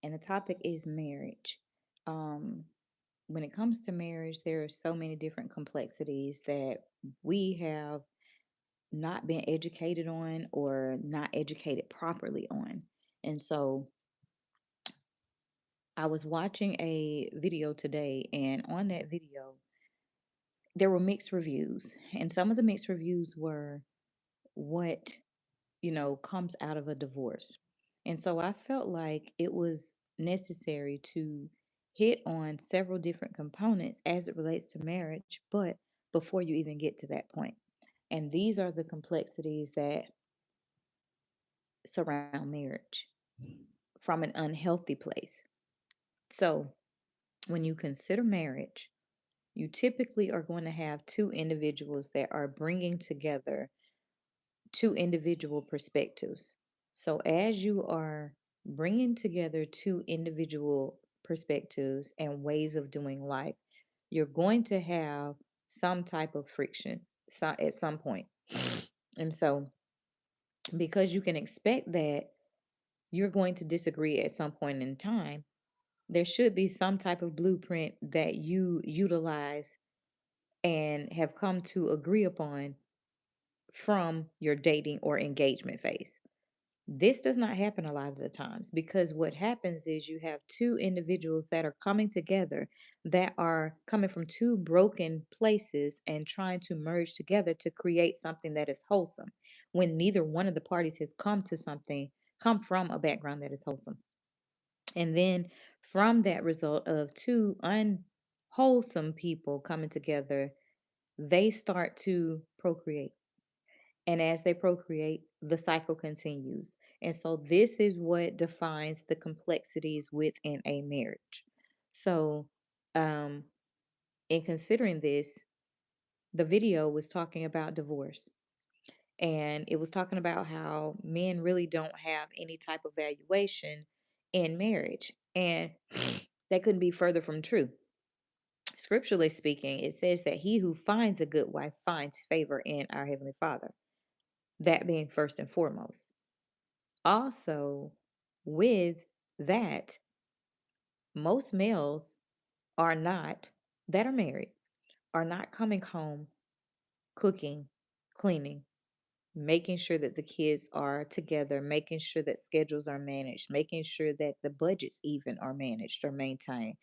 and the topic is marriage. Um, when it comes to marriage, there are so many different complexities that we have not been educated on or not educated properly on. And so I was watching a video today, and on that video, there were mixed reviews. And some of the mixed reviews were what, comes out of a divorce. And so I felt like it was necessary to hit on several different components as it relates to marriage, but before you even get to that point. And these are the complexities that surround marriage from an unhealthy place. So, when you consider marriage, you typically are going to have two individuals that are bringing together two individual perspectives. So, as you are bringing together two individual perspectives and ways of doing life, you're going to have some type of friction at some point. And so, because you can expect that you're going to disagree at some point in time, there should be some type of blueprint that you utilize and have come to agree upon from your dating or engagement phase. This does not happen a lot of the times because what happens is you have two individuals that are coming together that are coming from two broken places and trying to merge together to create something that is wholesome when neither one of the parties has come from a background that is wholesome. And then from that result of two unwholesome people coming together, they start to procreate. And as they procreate, the cycle continues. And so this is what defines the complexities within a marriage. So, um, in considering this, the video was talking about divorce. And it was talking about how men really don't have any type of valuation in marriage. And that couldn't be further from true. Scripturally speaking, it says that he who finds a good wife finds favor in our Heavenly Father, that being first and foremost. Also, with that, most males are not, that are married, are not coming home, cooking, cleaning, making sure that the kids are together, making sure that schedules are managed, making sure that the budgets even are managed or maintained.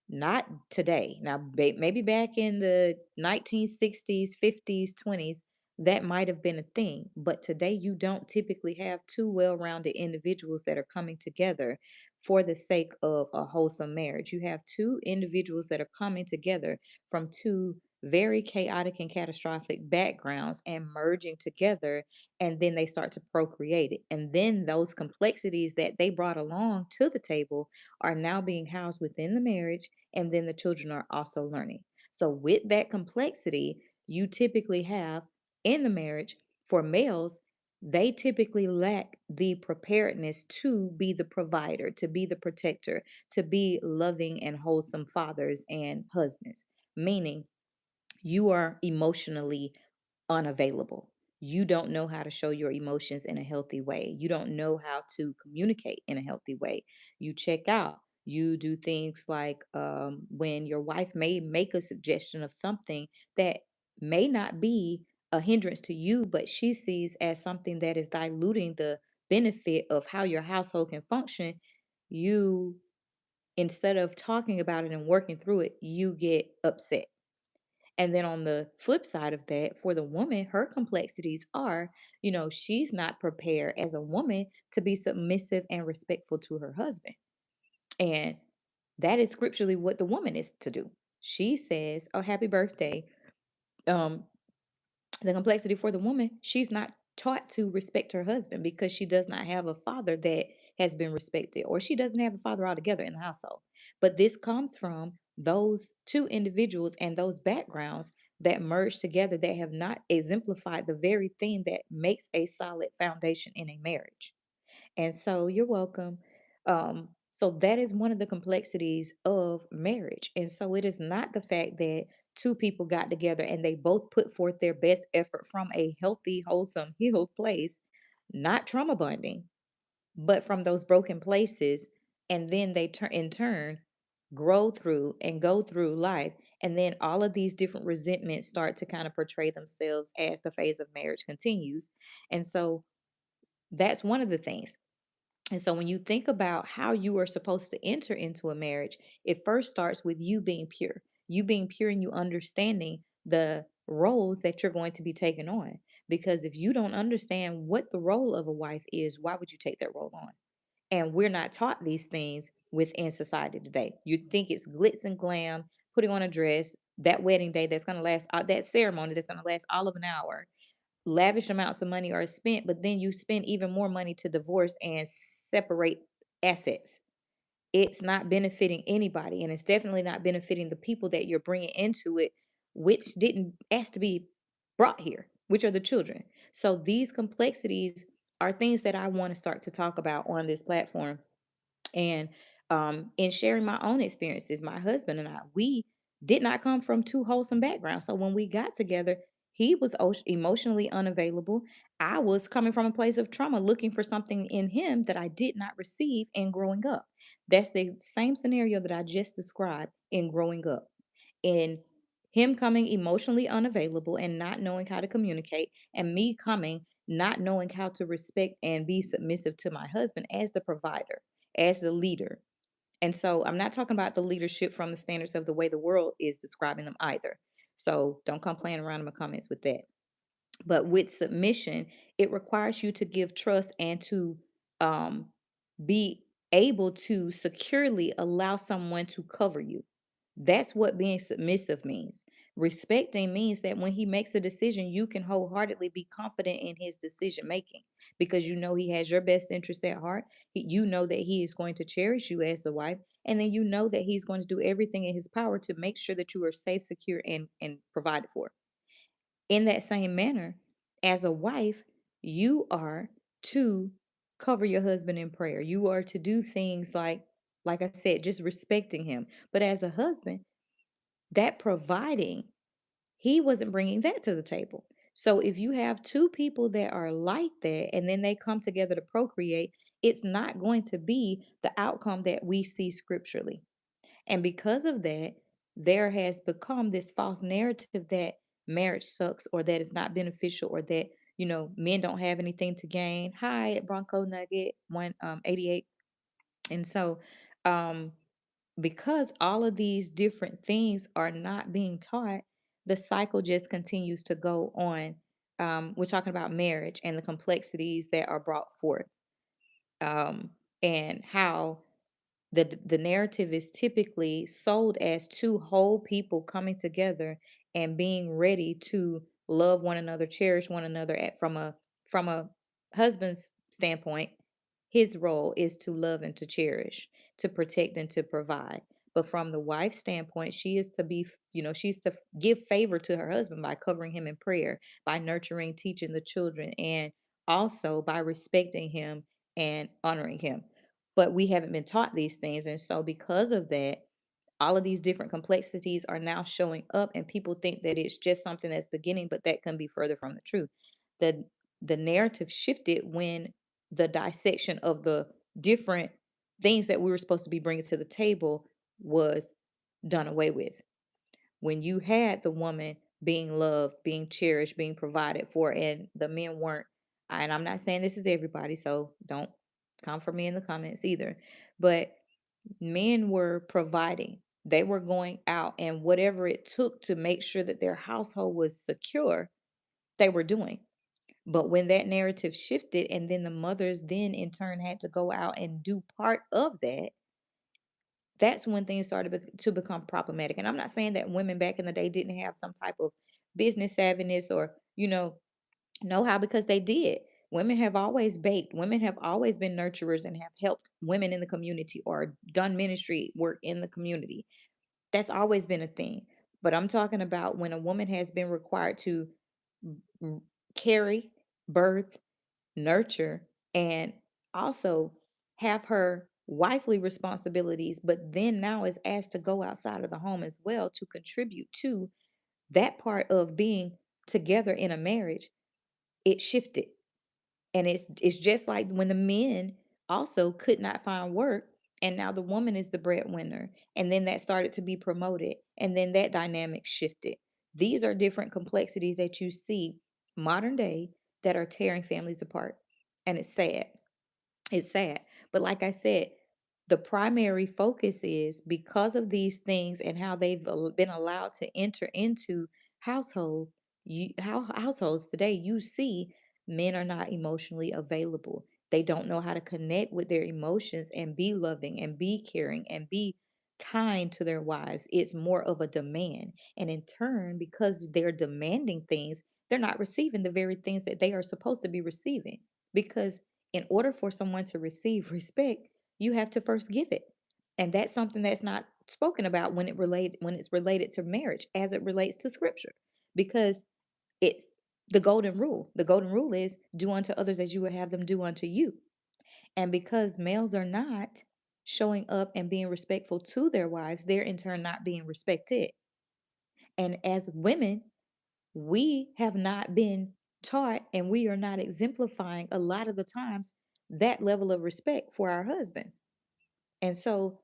Not today. Now, maybe back in the 1960s, 50s, 20s, that might have been a thing. But today, you don't typically have two well rounded individuals that are coming together for the sake of a wholesome marriage. You have two individuals that are coming together from two very chaotic and catastrophic backgrounds and merging together, and then they start to procreate it. And then those complexities that they brought along to the table are now being housed within the marriage, and then the children are also learning. So, with that complexity, you typically have in the marriage for males, they typically lack the preparedness to be the provider, to be the protector, to be loving and wholesome fathers and husbands, meaning you are emotionally unavailable. You don't know how to show your emotions in a healthy way. You don't know how to communicate in a healthy way. You check out. You do things like when your wife may make a suggestion of something that may not be a hindrance to you, but she sees as something that is diluting the benefit of how your household can function. You, instead of talking about it and working through it, you get upset. And then on the flip side of that, for the woman, her complexities are, she's not prepared as a woman to be submissive and respectful to her husband. And that is scripturally what the woman is to do. She says, "Oh, happy birthday." Um, the complexity for the woman, she's not taught to respect her husband because she does not have a father that has been respected, or she doesn't have a father altogether in the household. But this comes from those two individuals and those backgrounds that merge together that have not exemplified the very thing that makes a solid foundation in a marriage. And so you're welcome. So that is one of the complexities of marriage. And so it is not the fact that two people got together and they both put forth their best effort from a healthy, wholesome, healed place, not trauma bonding, but from those broken places. and then they turn in turn grow through and go through life, and then all of these different resentments start to kind of portray themselves as the phase of marriage continues. And so that's one of the things. And so when you think about how you are supposed to enter into a marriage, it first starts with you being pure. You being pure and you understanding the roles that you're going to be taking on. Because if you don't understand what the role of a wife is, why would you take that role on? And we're not taught these things within society today. You think it's glitz and glam, putting on a dress, that wedding day that's going to last, that ceremony that's going to last all of an hour, lavish amounts of money are spent, but then you spend even more money to divorce and separate assets. It's not benefiting anybody, and it's definitely not benefiting the people that you're bringing into it, which didn't ask to be brought here, which are the children. So these complexities are things that I want to start to talk about on this platform. And in sharing my own experiences, my husband and I, we did not come from two wholesome backgrounds. So when we got together, he was emotionally unavailable. I was coming from a place of trauma, looking for something in him that I did not receive in growing up. That's the same scenario that I just described in growing up. In him coming emotionally unavailable and not knowing how to communicate, and me coming not knowing how to respect and be submissive to my husband as the provider, as the leader. And so I'm not talking about the leadership from the standards of the way the world is describing them either. So don't come playing around in my comments with that. But with submission, it requires you to give trust and to um, be able to securely allow someone to cover you. That's what being submissive means. Respecting means that when he makes a decision, you can wholeheartedly be confident in his decision making because you know he has your best interest at heart. You know that he is going to cherish you as the wife, and then you know that he's going to do everything in his power to make sure that you are safe, secure, and provided for. In that same manner, as a wife, you are to cover your husband in prayer. You are to do things like I said, just respecting him. But as a husband, that providing, he wasn't bringing that to the table. So if you have two people that are like that and then they come together to procreate, it's not going to be the outcome that we see scripturally. And because of that, there has become this false narrative that marriage sucks or that it's not beneficial or that, men don't have anything to gain. Hi, at Bronco Nugget 188. And so um because all of these different things are not being taught, the cycle just continues to go on. We're talking about marriage and the complexities that are brought forth, and how the narrative is typically sold as two whole people coming together and being ready to love one another, cherish one another from a husband's standpoint. His role is to love and to cherish, to protect and to provide. But from the wife's standpoint, she is to be, she's to give favor to her husband by covering him in prayer, by nurturing, teaching the children, and also by respecting him and honoring him. But we haven't been taught these things. And so, because of that, all of these different complexities are now showing up, and people think that it's just something that's beginning, but that can be further from the truth. The, the narrative shifted when the dissection of the different things that we were supposed to be bringing to the table was done away with. When you had the woman being loved, being cherished, being provided for, and the men weren't. And I'm not saying this is everybody, so don't come for me in the comments either. But men were providing. They were going out and whatever it took to make sure that their household was secure, they were doing. But when that narrative shifted, and then the mothers then in turn had to go out and do part of that, that's when things started to become problematic. And I'm not saying that women back in the day didn't have some type of business savviness or, know how, because they did. Women have always baked. Women have always been nurturers and have helped women in the community or done ministry work in the community. That's always been a thing. But I'm talking about when a woman has been required to mm, carry, birth, nurture, and also have her wifely responsibilities, but then now is asked to go outside of the home as well to contribute to that part of being together in a marriage. It shifted. And it's just like when the men also could not find work, And now the woman is the breadwinner. And then that started to be promoted. And then that dynamic shifted. These are different complexities that you see modern day that are tearing families apart. And it's sad. It's sad. But like I said, the primary focus is because of these things and how they've been allowed to enter into household how households today, you see men are not emotionally available. They don't know how to connect with their emotions and be loving and be caring and be kind to their wives. It's more of a demand. And in turn, because they're demanding things, they're not receiving the very things that they are supposed to be receiving. Because in order for someone to receive respect, you have to first give it. And that's something that's not spoken about when it's related to marriage as it relates to scripture. Because it's the golden rule. The golden rule is do unto others as you would have them do unto you. And because males are not showing up and being respectful to their wives, they're in turn not being respected. And as women, we have not been taught and we are not exemplifying a lot of the times that level of respect for our husbands. And so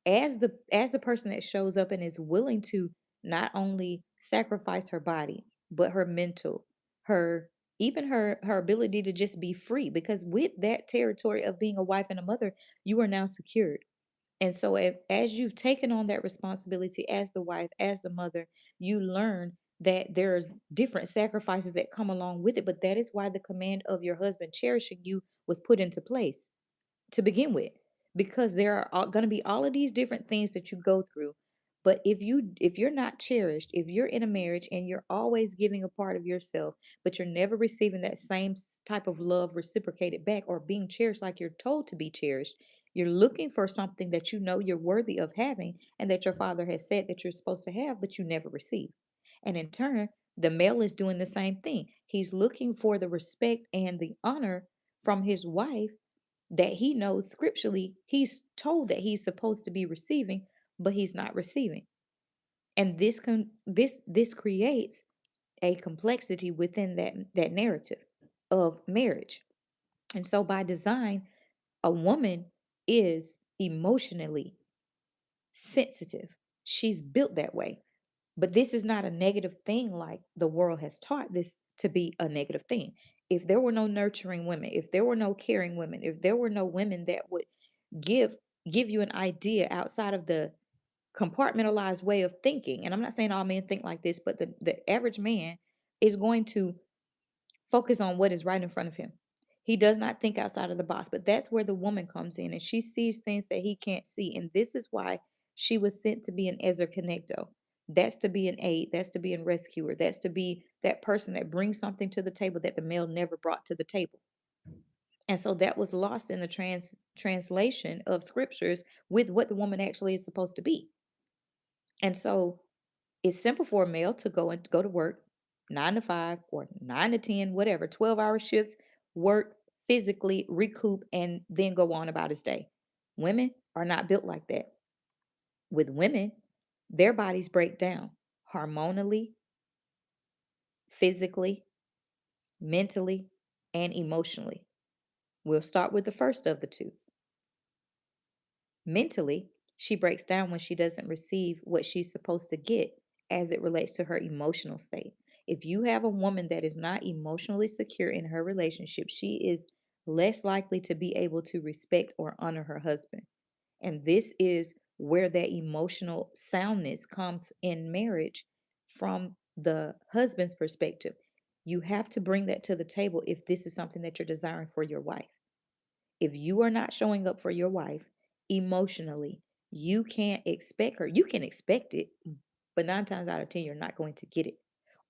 as the person that shows up and is willing to not only sacrifice her body, but her mental, her even her ability to just be free, because with that territory of being a wife and a mother, you are now secured. And so, as you've taken on that responsibility as the wife, as the mother, you learn that there's different sacrifices that come along with it. But that is why the command of your husband cherishing you was put into place to begin with, because there are going to be all of these different things that you go through. But if you're not cherished, if you're in a marriage and you're always giving a part of yourself, but you're never receiving that same type of love reciprocated back or being cherished like you're told to be cherished, you're looking for something that you know you're worthy of having and that your father has said that you're supposed to have, but you never receive. And in turn, the male is doing the same thing. He's looking for the respect and the honor from his wife that he knows scripturally he's told that he's supposed to be receiving, but he's not receiving. And this creates a complexity within that narrative of marriage. And so by design, a woman is emotionally sensitive. She's built that way. But this is not a negative thing like the world has taught this to be a negative thing. If there were no nurturing women, if there were no caring women, if there were no women that would give give you an idea outside of the compartmentalized way of thinking, and I'm not saying all men think like this, but the average man is going to focus on what is right in front of him. He does not think outside of the box, but that's where the woman comes in and she sees things that he can't see. And this is why she was sent to be an Ezer Kenegdo. That's to be an aid, that's to be a rescuer, that's to be that person that brings something to the table that the male never brought to the table. And so that was lost in the translation of scriptures with what the woman actually is supposed to be. And so it's simple for a male to go to work 9 to 5 or 9 to 10, whatever, 12-hour shifts, work physically, recoup, and then go on about his day. Women are not built like that. With women, their bodies break down hormonally, physically, mentally, and emotionally. We'll start with the first of the two. Mentally, she breaks down when she doesn't receive what she's supposed to get as it relates to her emotional state. If you have a woman that is not emotionally secure in her relationship, she is less likely to be able to respect or honor her husband. And this is where that emotional soundness comes in marriage from the husband's perspective. You have to bring that to the table if this is something that you're desiring for your wife. If you are not showing up for your wife emotionally, you can't expect her. You can expect it, but 9 times out of 10, you're not going to get it.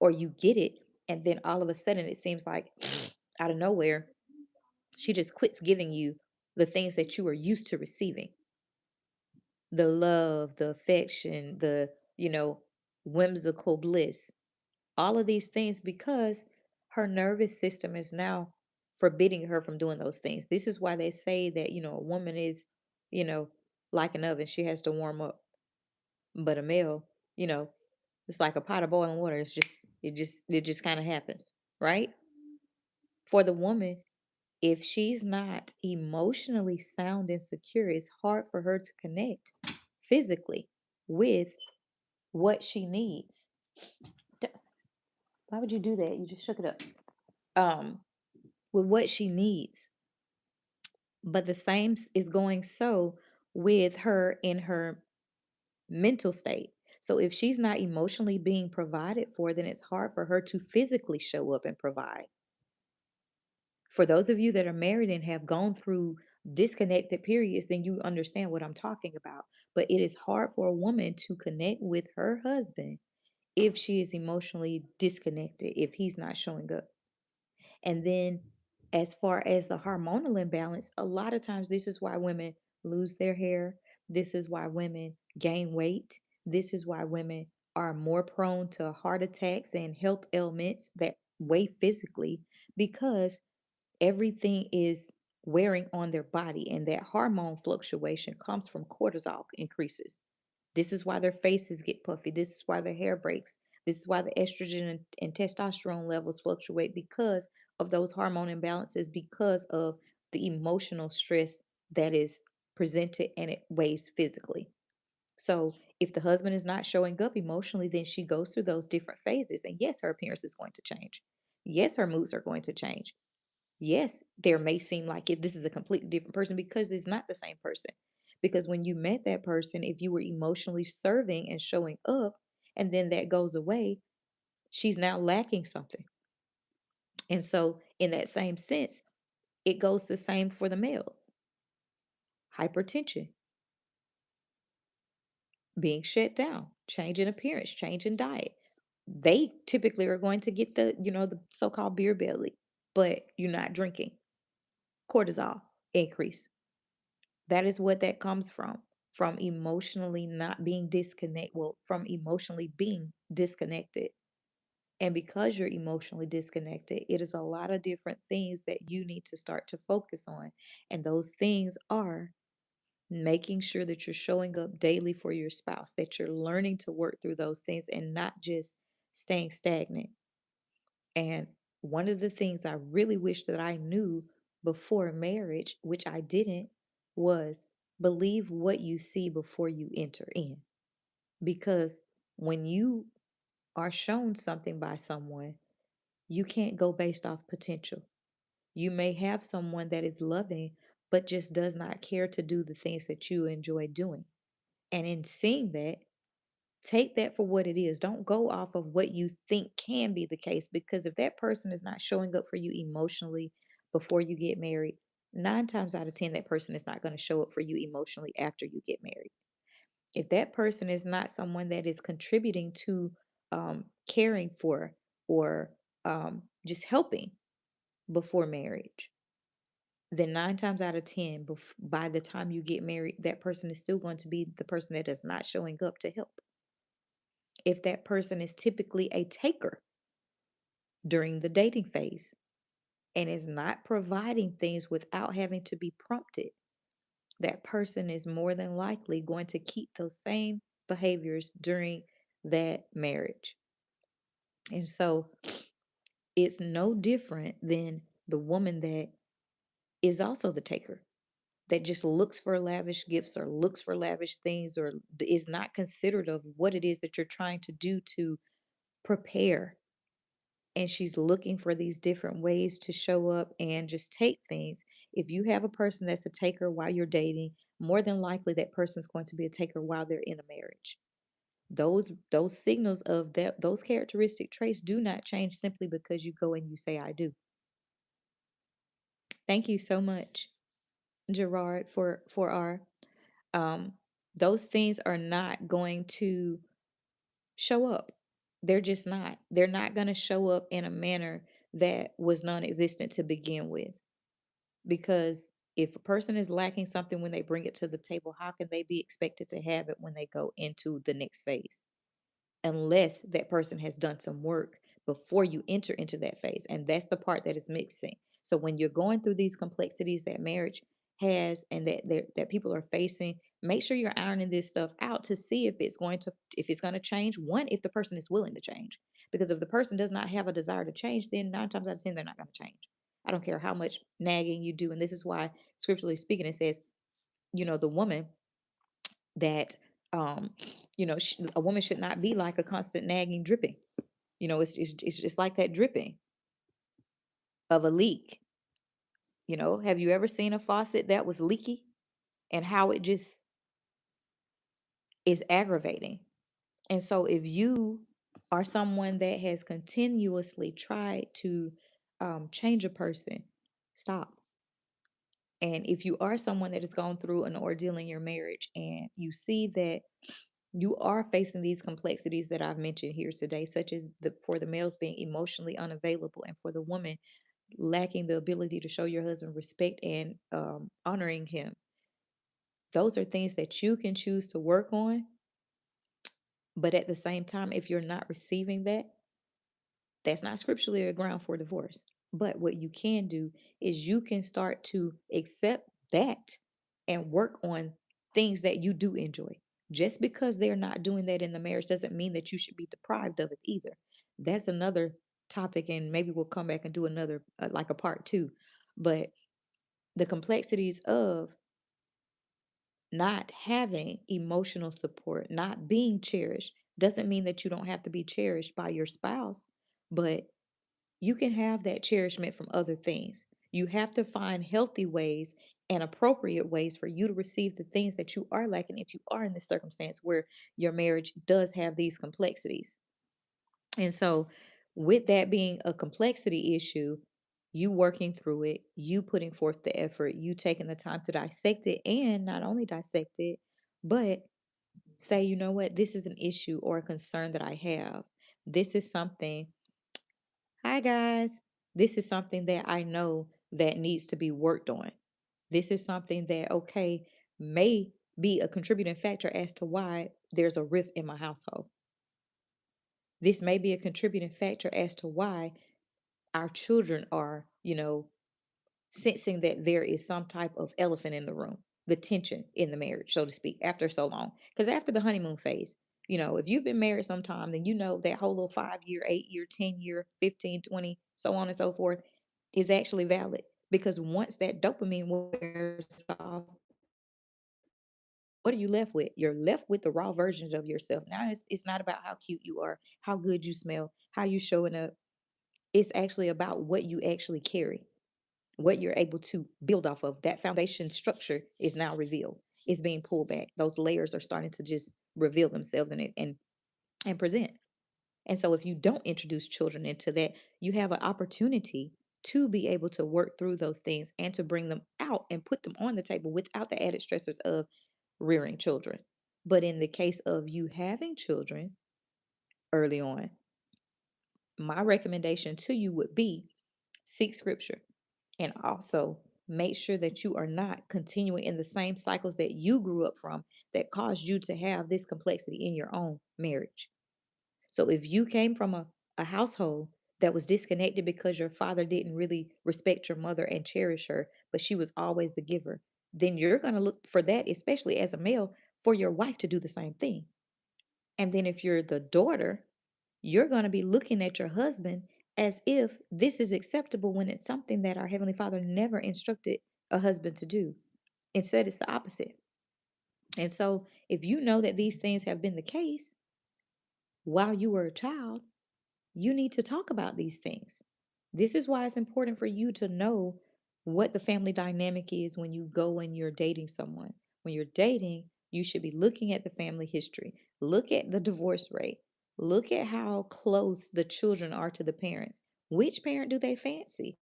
Or you get it, and then all of a sudden it seems like out of nowhere, she just quits giving you the things that you are used to receiving: the love, the affection, the whimsical bliss, all of these things, because her nervous system is now forbidding her from doing those things. This is why they say that, a woman is, you know, like an oven, she has to warm up. But a male, it's like a pot of boiling water. It just kind of happens, right? For the woman, If she's not emotionally sound and secure, it's hard for her to connect physically with what she needs. D- Why would you do that? You just shook it up. Um, with what she needs. But the same is going so with her in her mental state. So if she's not emotionally being provided for, then it's hard for her to physically show up and provide. For those of you that are married and have gone through disconnected periods, then you understand what I'm talking about. But it is hard for a woman to connect with her husband if she is emotionally disconnected, if he's not showing up. And then, as far as the hormonal imbalance, a lot of times this is why women lose their hair. This is why women gain weight. This is why women are more prone to heart attacks and health ailments that weigh physically, because everything is wearing on their body, and that hormone fluctuation comes from cortisol increases. This is why their faces get puffy. This is why their hair breaks. This is why the estrogen and testosterone levels fluctuate, because of those hormone imbalances, because of the emotional stress that is presented and it weighs physically. So if the husband is not showing up emotionally, then she goes through those different phases. And yes, her appearance is going to change. Yes, her moods are going to change. Yes, there may seem like this is a completely different person, because it's not the same person. Because when you met that person, if you were emotionally serving and showing up, and then that goes away, she's now lacking something. And so, in that same sense, it goes the same for the males. Hypertension, being shut down, change in appearance, change in diet. They typically are going to get the so-called beer belly, but you're not drinking. Cortisol increase. That is what that comes from emotionally not being disconnect well, from emotionally being disconnected. And because you're emotionally disconnected, it is a lot of different things that you need to start to focus on. And those things are making sure that you're showing up daily for your spouse, that you're learning to work through those things and not just staying stagnant. And one of the things I really wish that I knew before marriage, which I didn't, was believe what you see before you enter in. Because when you are shown something by someone, you can't go based off potential. You may have someone that is loving, but just does not care to do the things that you enjoy doing. And in seeing that, take that for what it is. Don't go off of what you think can be the case, because if that person is not showing up for you emotionally before you get married, 9 times out of 10, that person is not going to show up for you emotionally after you get married. If that person is not someone that is contributing to caring for or just helping before marriage, then 9 times out of 10, by the time you get married, that person is still going to be the person that is not showing up to help. If that person is typically a taker during the dating phase and is not providing things without having to be prompted, that person is more than likely going to keep those same behaviors during that marriage. And so it's no different than the woman that is also the taker, that just looks for lavish gifts or looks for lavish things, or is not considerate of what it is that you're trying to do to prepare. And she's looking for these different ways to show up and just take things. If you have a person that's a taker while you're dating, more than likely that person's going to be a taker while they're in a marriage. Those signals of that, those characteristic traits do not change simply because you go and you say I do. Thank you so much, Gerard, for our um those things are not going to show up. They're just not. They're not going to show up in a manner that was non-existent to begin with. Because if a person is lacking something when they bring it to the table, how can they be expected to have it when they go into the next phase? Unless that person has done some work before you enter into that phase. And that's the part that is mixing. So when you're going through these complexities that marriage has and that people are facing, make sure you're ironing this stuff out to see if it's going to change. One, if the person is willing to change. Because if the person does not have a desire to change, then 9 times out of 10, they're not going to change. I don't care how much nagging you do. And this is why, scripturally speaking, it says, the woman that, um, a woman should not be like a constant nagging dripping. It's just like that dripping of a leak. Have you ever seen a faucet that was leaky and how it just is aggravating? And so if you are someone that has continuously tried to change a person, stop. And if you are someone that has gone through an ordeal in your marriage and you see that you are facing these complexities that I've mentioned here today, such as for the males being emotionally unavailable and for the woman lacking the ability to show your husband respect and honoring him, those are things that you can choose to work on. But at the same time, if you're not receiving that, that's not scripturally a ground for divorce. But what you can do is you can start to accept that and work on things that you do enjoy. Just because they're not doing that in the marriage doesn't mean that you should be deprived of it either. That's another topic, and maybe we'll come back and do another, like a part two. But the complexities of not having emotional support, not being cherished, doesn't mean that you don't have to be cherished by your spouse, but you can have that cherishment from other things. You have to find healthy ways and appropriate ways for you to receive the things that you are lacking if you are in this circumstance where your marriage does have these complexities. And so, with that being a complexity issue, you working through it, you putting forth the effort, you taking the time to dissect it, and not only dissect it, but say, you know what, this is an issue or a concern that I have. This is something, hi guys, this is something that I know that needs to be worked on. This is something that, okay, may be a contributing factor as to why there's a rift in my household. This may be a contributing factor as to why our children are, sensing that there is some type of elephant in the room, the tension in the marriage, so to speak, after so long. Because after the honeymoon phase, if you've been married some time, then you know that whole little 5 year, 8 year, 10 year, 15, 20, so on and so forth is actually valid. Because once that dopamine wears off, what are you left with? You're left with the raw versions of yourself. Now it's not about how cute you are, how good you smell, how you showing up. It's actually about what you actually carry, what you're able to build off of. That foundation structure is now revealed. It's being pulled back. Those layers are starting to just reveal themselves in it and present. And so if you don't introduce children into that, you have an opportunity to be able to work through those things and to bring them out and put them on the table without the added stressors of rearing children. But in the case of you having children early on, my recommendation to you would be seek scripture and also make sure that you are not continuing in the same cycles that you grew up from that caused you to have this complexity in your own marriage. So if you came from a household that was disconnected because your father didn't really respect your mother and cherish her, but she was always the giver, then you're going to look for that, especially as a male, for your wife to do the same thing. And then if you're the daughter, you're going to be looking at your husband as if this is acceptable when it's something that our Heavenly Father never instructed a husband to do. Instead, it's the opposite. And so, if you know that these things have been the case while you were a child, you need to talk about these things. This is why it's important for you to know what the family dynamic is when you go and you're dating someone. When you're dating, you should be looking at the family history, look at the divorce rate, look at how close the children are to the parents. Which parent do they fancy?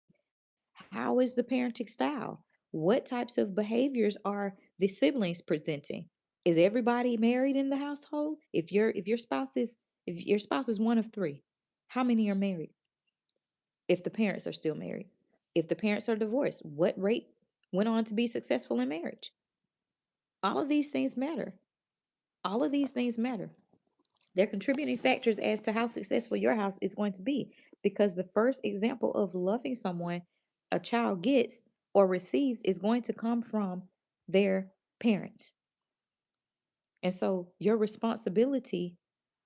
How is the parenting style? What types of behaviors are the siblings presenting? Is everybody married in the household? If your spouse is one of three, how many are married? If the parents are still married, if the parents are divorced, what rate went on to be successful in marriage? All of these things matter. All of these things matter. They're contributing factors as to how successful your house is going to be, because the first example of loving someone a child gets or receives is going to come from their parents. And so your responsibility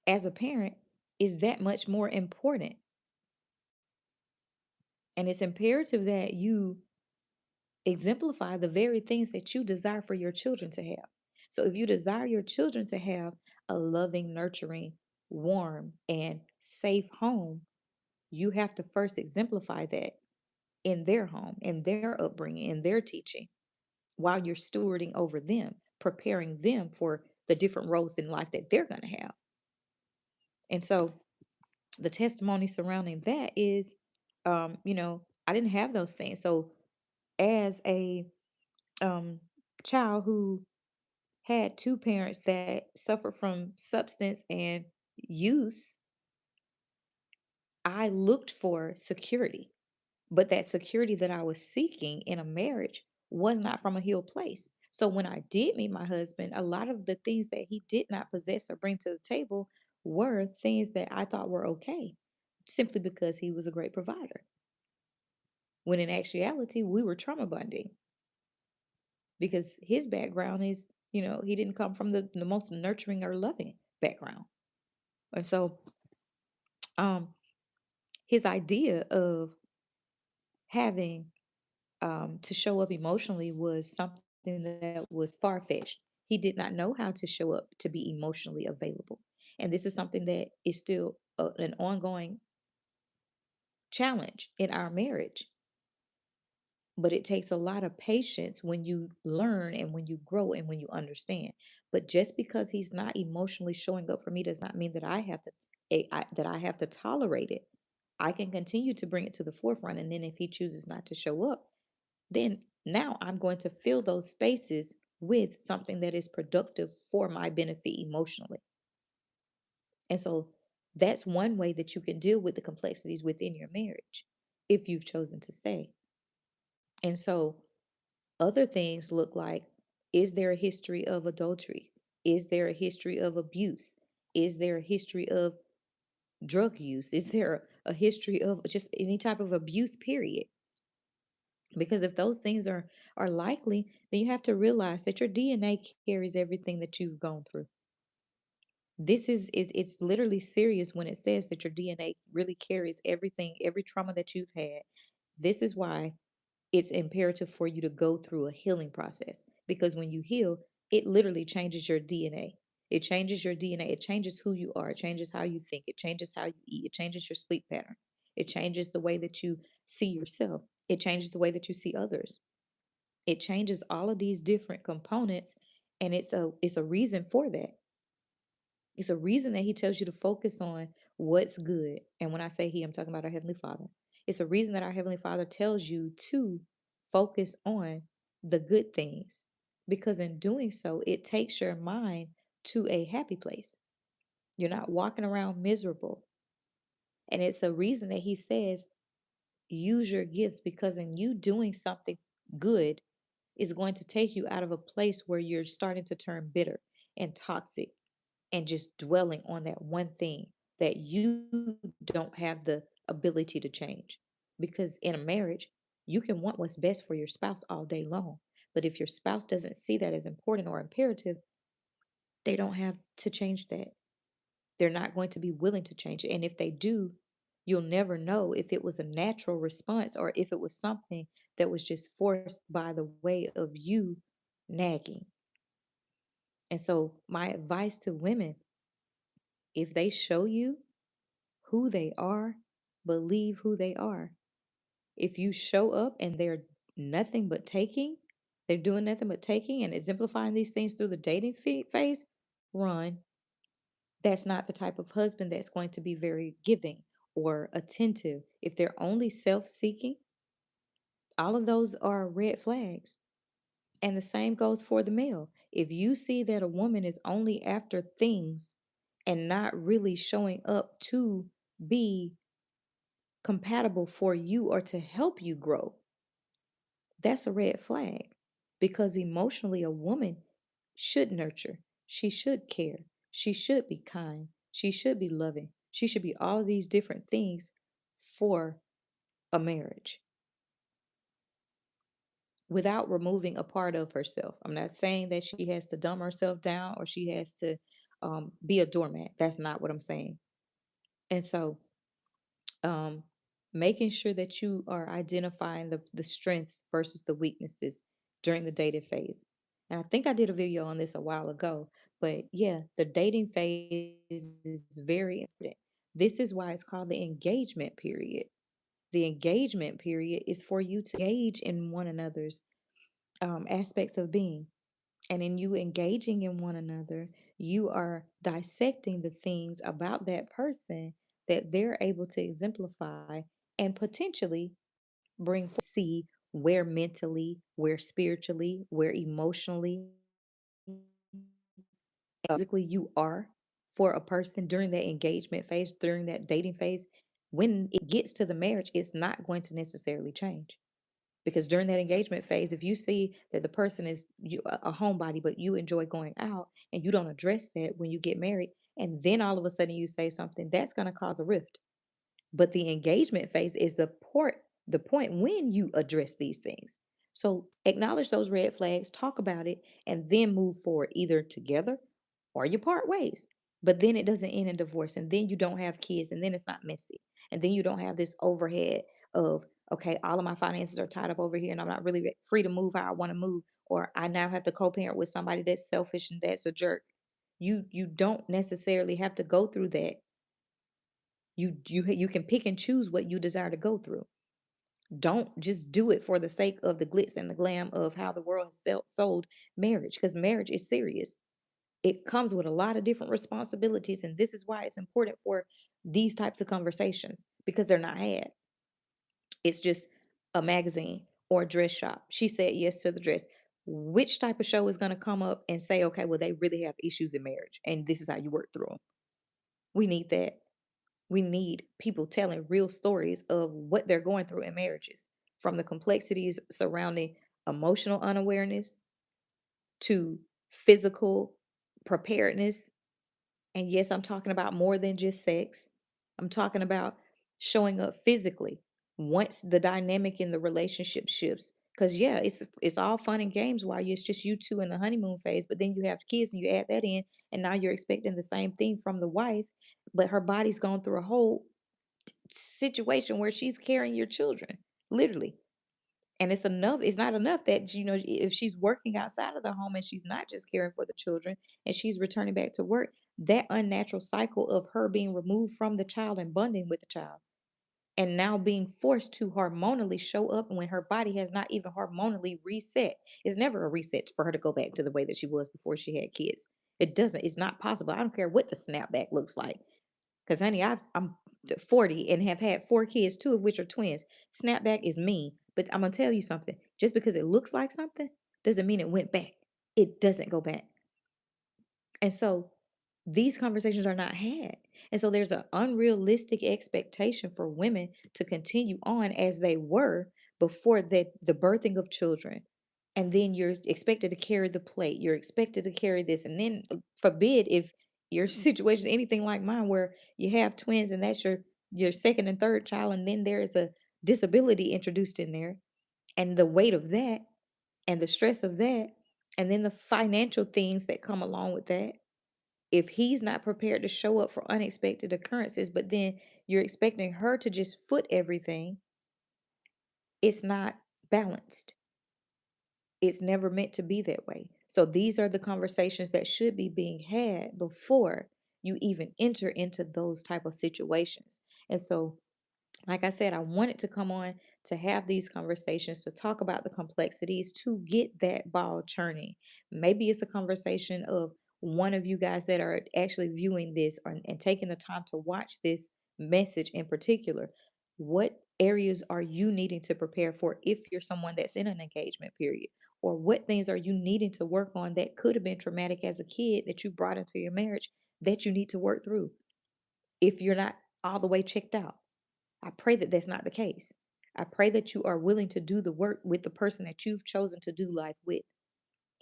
as a parent is that much more important. And it's imperative that you exemplify the very things that you desire for your children to have. So if you desire your children to have a loving, nurturing, warm, and safe home, you have to first exemplify that in their home, in their upbringing, in their teaching, while you're stewarding over them, preparing them for the different roles in life that they're going to have. And so the testimony surrounding that is, I didn't have those things. So as a um, child who had two parents that suffered from substance and use, I looked for security. But that security that I was seeking in a marriage was not from a healed place. So when I did meet my husband, a lot of the things that he did not possess or bring to the table were things that I thought were okay, simply because he was a great provider. When in actuality, we were trauma bonding because his background is, he didn't come from the most nurturing or loving background. And so um his idea of having to show up emotionally was something that was far fetched. He did not know how to show up to be emotionally available. And this is something that is still an ongoing challenge in our marriage. But it takes a lot of patience when you learn and when you grow and when you understand. But just because he's not emotionally showing up for me does not mean that that I have to tolerate it. I can continue to bring it to the forefront, and then if he chooses not to show up, then now I'm going to fill those spaces with something that is productive for my benefit emotionally. And so that's one way that you can deal with the complexities within your marriage if you've chosen to stay. And so other things look like, is there a history of adultery? Is there a history of abuse? Is there a history of drug use? Is there a history of just any type of abuse, period? Because if those things are likely, then you have to realize that your DNA carries everything that you've gone through. This is it's literally serious when it says that your DNA really carries everything, every trauma that you've had. This is why it's imperative for you to go through a healing process, because when you heal, it literally changes your DNA. It changes your DNA. It changes who you are. It changes how you think. It changes how you eat. It changes your sleep pattern. It changes the way that you see yourself. It changes the way that you see others. It changes all of these different components, and it's a reason for that. It's a reason that he tells you to focus on what's good. And when I say he, I'm talking about our Heavenly Father. It's a reason that our Heavenly Father tells you to focus on the good things, because in doing so, it takes your mind to a happy place. You're not walking around miserable. And it's a reason that he says, use your gifts, because in you doing something good is going to take you out of a place where you're starting to turn bitter and toxic and just dwelling on that one thing that you don't have the ability to change. Because in a marriage, you can want what's best for your spouse all day long. But if your spouse doesn't see that as important or imperative, they don't have to change that. They're not going to be willing to change it. And if they do, you'll never know if it was a natural response or if it was something that was just forced by the way of you nagging. And so, my advice to women, if they show you who they are, believe who they are. If you show up and they're nothing but taking, they're doing nothing but taking and exemplifying these things through the dating phase, run. That's not the type of husband that's going to be very giving or attentive. If they're only self seeking, all of those are red flags. And the same goes for the male. If you see that a woman is only after things and not really showing up to be compatible for you or to help you grow, that's a red flag. Because emotionally, a woman should nurture, she should care, she should be kind, she should be loving, she should be all of these different things for a marriage without removing a part of herself. I'm not saying that she has to dumb herself down or she has to be a doormat. That's not what I'm saying. And so, um, making sure that you are identifying the strengths versus the weaknesses during the dating phase. And I think I did a video on this a while ago, but yeah, the dating phase is very important. This is why it's called the engagement period. The engagement period is for you to engage in one another's aspects of being. And in you engaging in one another, you are dissecting the things about that person that they're able to exemplify and potentially see where mentally, where spiritually, where emotionally, physically you are for a person during that engagement phase, during that dating phase. When it gets to the marriage, it's not going to necessarily change. Because during that engagement phase, if you see that the person is a homebody, but you enjoy going out and you don't address that when you get married, and then all of a sudden you say something, that's going to cause a rift. But the engagement phase is the point when you address these things. So acknowledge those red flags, talk about it, and then move forward either together or you part ways. But then it doesn't end in divorce, and then you don't have kids, and then it's not messy. And then you don't have this overhead of, okay, all of my finances are tied up over here, and I'm not really free to move how I want to move, or I now have to co-parent with somebody that's selfish and that's a jerk. You don't necessarily have to go through that. You can pick and choose what you desire to go through. Don't just do it for the sake of the glitz and the glam of how the world has sold marriage, because marriage is serious. It comes with a lot of different responsibilities, and this is why it's important for these types of conversations, because they're not had. It's just a magazine or a dress shop. She said yes to the dress. Which type of show is going to come up and say, okay, well, they really have issues in marriage, and this is how you work through them? We need that. We need people telling real stories of what they're going through in marriages, from the complexities surrounding emotional unawareness to physical preparedness. And yes, I'm talking about more than just sex. I'm talking about showing up physically once the dynamic in the relationship shifts. Because yeah, it's all fun and games while it's just you two in the honeymoon phase, but then you have kids and you add that in, and now you're expecting the same thing from the wife, but her body's gone through a whole situation where she's carrying your children, literally. And it's not enough that, if she's working outside of the home and she's not just caring for the children and she's returning back to work, that unnatural cycle of her being removed from the child and bonding with the child and now being forced to hormonally show up when her body has not even hormonally reset. It's never a reset for her to go back to the way that she was before she had kids. It doesn't, it's not possible. I don't care what the snapback looks like. Because, honey, I'm 40 and have had 4 kids, 2 of which are twins. Snapback is me. But I'm going to tell you something. Just because it looks like something doesn't mean it went back. It doesn't go back. And so these conversations are not had. And so there's an unrealistic expectation for women to continue on as they were before the birthing of children. And then you're expected to carry the plate. You're expected to carry this. And then forbid if your situation is anything like mine where you have twins and that's your second and third child, and then there is a disability introduced in there, and the weight of that and the stress of that, and then the financial things that come along with that. If he's not prepared to show up for unexpected occurrences, but then you're expecting her to just foot everything, it's not balanced. It's never meant to be that way. So these are the conversations that should be being had before you even enter into those type of situations. And so, like I said, I wanted to come on to have these conversations, to talk about the complexities, to get that ball churning. Maybe it's a conversation of one of you guys that are actually viewing this and taking the time to watch this message in particular. What areas are you needing to prepare for if you're someone that's in an engagement period? Or what things are you needing to work on that could have been traumatic as a kid that you brought into your marriage that you need to work through if you're not all the way checked out? I pray that that's not the case. I pray that you are willing to do the work with the person that you've chosen to do life with,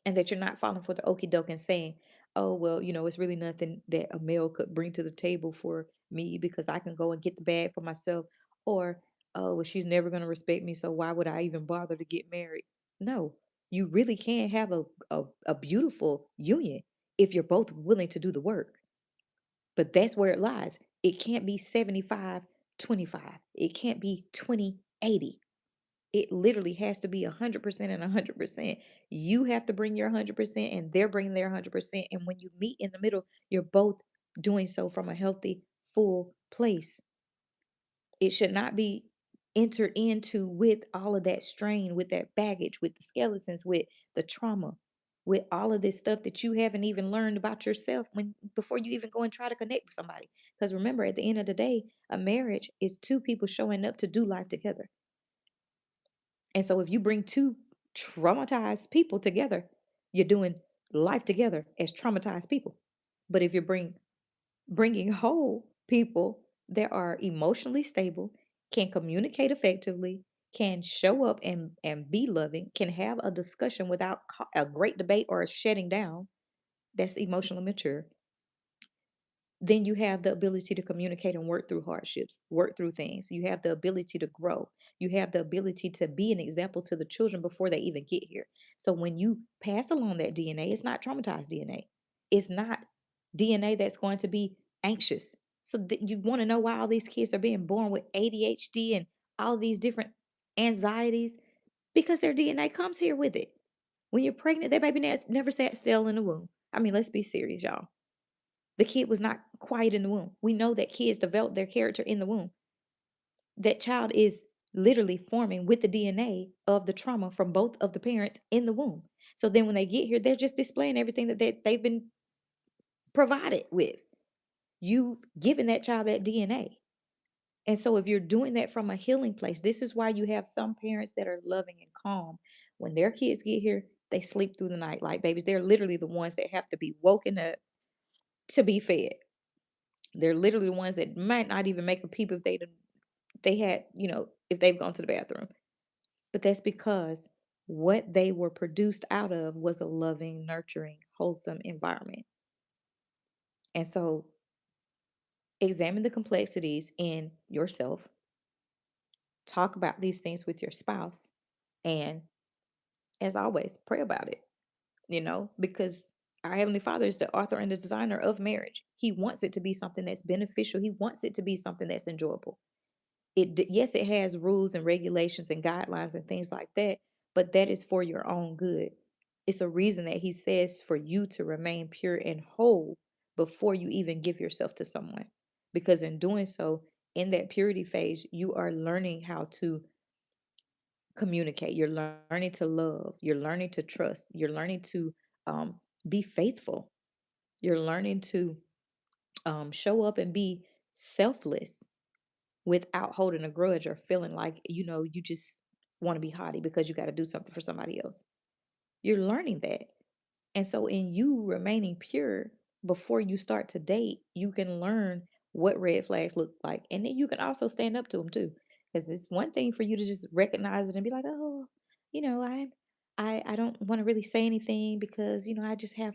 and that you're not falling for the okey doke and saying, oh, well, it's really nothing that a male could bring to the table for me because I can go and get the bag for myself. Or, oh, well, she's never going to respect me, so why would I even bother to get married? No, you really can have a beautiful union if you're both willing to do the work. But that's where it lies. It can't be 75 25. It can't be 20/80. It literally has to be 100% and 100%. You have to bring your 100% and they're bringing their 100%. And when you meet in the middle, you're both doing so from a healthy, full place. It should not be entered into with all of that strain, with that baggage, with the skeletons, with the trauma, with all of this stuff that you haven't even learned about yourself when before you even go and try to connect with somebody. Because remember, at the end of the day, a marriage is two people showing up to do life together. And so if you bring two traumatized people together, you're doing life together as traumatized people. But if you bringing whole people that are emotionally stable, can communicate effectively, can show up and be loving, can have a discussion without a great debate or a shutting down, that's emotionally mature, then you have the ability to communicate and work through hardships, work through things. You have the ability to grow. You have the ability to be an example to the children before they even get here. So when you pass along that DNA, it's not traumatized DNA. It's not DNA that's going to be anxious. So you want to know why all these kids are being born with ADHD and all these different anxieties because their DNA comes here with it. When you're pregnant, that baby never sat still in the womb. I mean, let's be serious, y'all. The kid was not quiet in the womb. We know that kids develop their character in the womb. That child is literally forming with the DNA of the trauma from both of the parents in the womb. So then when they get here, they're just displaying everything that they've been provided with. You've given that child that DNA. And so if you're doing that from a healing place, this is why you have some parents that are loving and calm. When their kids get here, they sleep through the night like babies. They're literally the ones that have to be woken up to be fed. They're literally the ones that might not even make a peep if they had, if they've gone to the bathroom. But that's because what they were produced out of was a loving, nurturing, wholesome environment. And so examine the complexities in yourself, talk about these things with your spouse, and as always, pray about it, because our Heavenly Father is the author and the designer of marriage. He wants it to be something that's beneficial, He wants it to be something that's enjoyable. Yes, it has rules and regulations and guidelines and things like that, but that is for your own good. It's a reason that he says for you to remain pure and whole before you even give yourself to someone, because in doing so, in that purity phase, you are learning how to communicate, you're learning to love, you're learning to trust, you're learning to be faithful, you're learning to show up and be selfless without holding a grudge or feeling like, you just want to be haughty because you got to do something for somebody else. You're learning that. And so, in you remaining pure before you start to date, you can learn what red flags look like. And then you can also stand up to them too. Because it's one thing for you to just recognize it and be like, oh, I don't want to really say anything because, I just have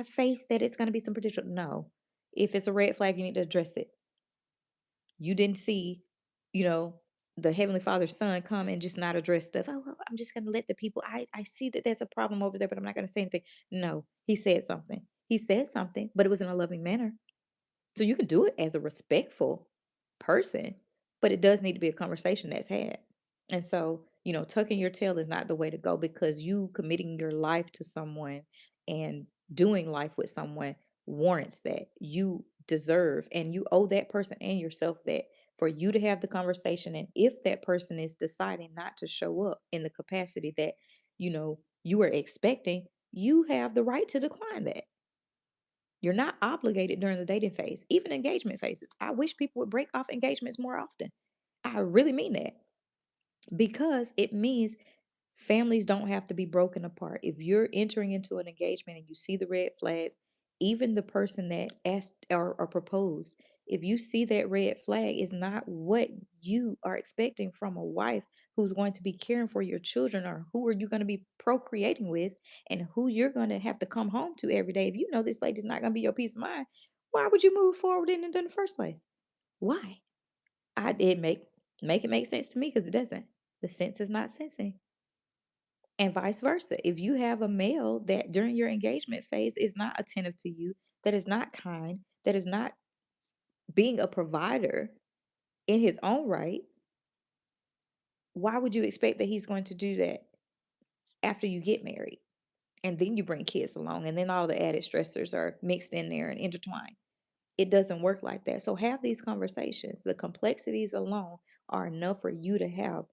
faith that it's going to be some potential. No. If it's a red flag, you need to address it. You didn't see, you know, the Heavenly Father's son come and just not address stuff. Oh, well, I'm just going to let the people, I see that there's a problem over there, but I'm not going to say anything. No, he said something. He said something, but it was in a loving manner. So you can do it as a respectful person, but it does need to be a conversation that's had. And so, tucking your tail is not the way to go, because you committing your life to someone and doing life with someone warrants that. You deserve and you owe that person and yourself that, for you to have the conversation. And if that person is deciding not to show up in the capacity that, you were expecting, you have the right to decline that. You're not obligated during the dating phase, even engagement phases. I wish people would break off engagements more often. I really mean that, because it means families don't have to be broken apart. If you're entering into an engagement and you see the red flags, even the person that asked or proposed, if you see that red flag is not what you are expecting from a wife who's going to be caring for your children, or who are you going to be procreating with, and who you're going to have to come home to every day, if you know this lady's not going to be your peace of mind, why would you move forward in it in the first place? Why? I did make it make sense to me, because it doesn't. The sense is not sensing. And vice versa. If you have a male that during your engagement phase is not attentive to you, that is not kind, that is not being a provider, in his own right, why would you expect that he's going to do that after you get married? And then you bring kids along, and then all the added stressors are mixed in there and intertwined. It doesn't work like that. So have these conversations. The complexities alone are enough for you to have